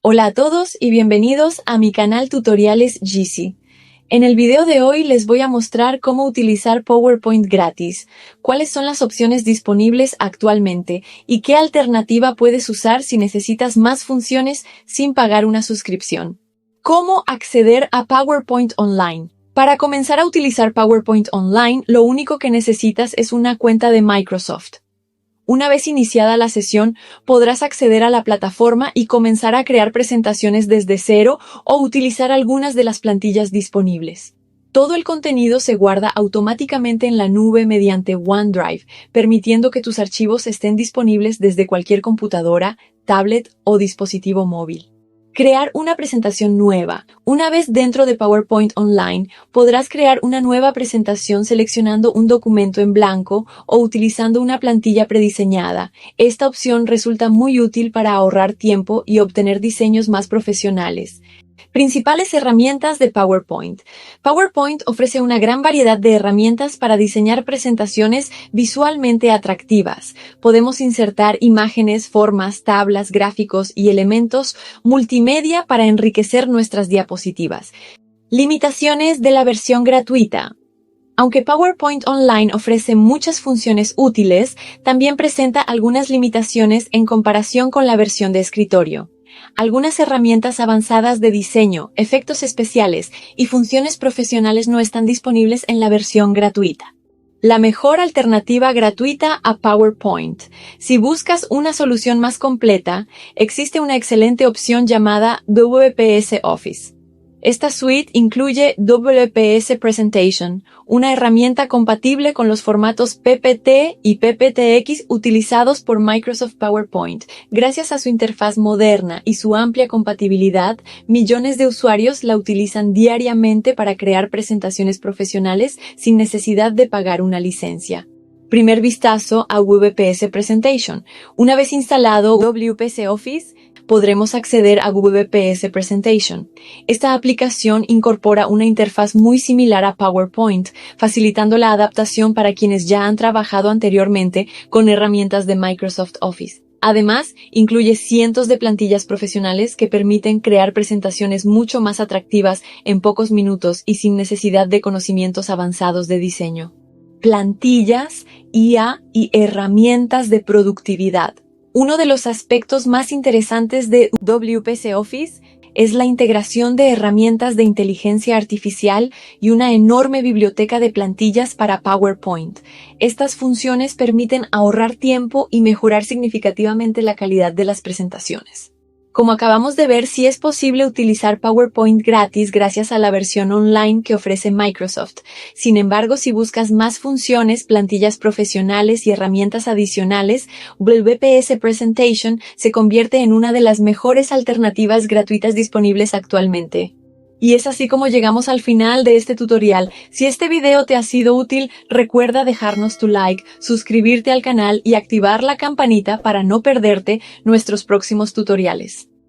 Hola a todos y bienvenidos a mi canal Tutoriales Yeezy. En el video de hoy les voy a mostrar cómo utilizar PowerPoint gratis, cuáles son las opciones disponibles actualmente y qué alternativa puedes usar si necesitas más funciones sin pagar una suscripción. ¿Cómo acceder a PowerPoint Online? Para comenzar a utilizar PowerPoint Online, lo único que necesitas es una cuenta de Microsoft. Una vez iniciada la sesión, podrás acceder a la plataforma y comenzar a crear presentaciones desde cero o utilizar algunas de las plantillas disponibles. Todo el contenido se guarda automáticamente en la nube mediante OneDrive, permitiendo que tus archivos estén disponibles desde cualquier computadora, tablet o dispositivo móvil. Crear una presentación nueva. Una vez dentro de PowerPoint Online, podrás crear una nueva presentación seleccionando un documento en blanco o utilizando una plantilla prediseñada. Esta opción resulta muy útil para ahorrar tiempo y obtener diseños más profesionales. Principales herramientas de PowerPoint. PowerPoint ofrece una gran variedad de herramientas para diseñar presentaciones visualmente atractivas. Podemos insertar imágenes, formas, tablas, gráficos y elementos multimedia para enriquecer nuestras diapositivas. Limitaciones de la versión gratuita. Aunque PowerPoint Online ofrece muchas funciones útiles, también presenta algunas limitaciones en comparación con la versión de escritorio. Algunas herramientas avanzadas de diseño, efectos especiales y funciones profesionales no están disponibles en la versión gratuita. La mejor alternativa gratuita a PowerPoint. Si buscas una solución más completa, existe una excelente opción llamada WPS Office. Esta suite incluye WPS Presentation, una herramienta compatible con los formatos PPT y PPTX utilizados por Microsoft PowerPoint. Gracias a su interfaz moderna y su amplia compatibilidad, millones de usuarios la utilizan diariamente para crear presentaciones profesionales sin necesidad de pagar una licencia. Primer vistazo a WPS Presentation. Una vez instalado WPS Office, podremos acceder a WPS Presentation. Esta aplicación incorpora una interfaz muy similar a PowerPoint, facilitando la adaptación para quienes ya han trabajado anteriormente con herramientas de Microsoft Office. Además, incluye cientos de plantillas profesionales que permiten crear presentaciones mucho más atractivas en pocos minutos y sin necesidad de conocimientos avanzados de diseño. Plantillas, IA y herramientas de productividad. Uno de los aspectos más interesantes de WPS Office es la integración de herramientas de inteligencia artificial y una enorme biblioteca de plantillas para PowerPoint. Estas funciones permiten ahorrar tiempo y mejorar significativamente la calidad de las presentaciones. Como acabamos de ver, sí es posible utilizar PowerPoint gratis gracias a la versión online que ofrece Microsoft. Sin embargo, si buscas más funciones, plantillas profesionales y herramientas adicionales, WPS Presentation se convierte en una de las mejores alternativas gratuitas disponibles actualmente. Y es así como llegamos al final de este tutorial. Si este video te ha sido útil, recuerda dejarnos tu like, suscribirte al canal y activar la campanita para no perderte nuestros próximos tutoriales.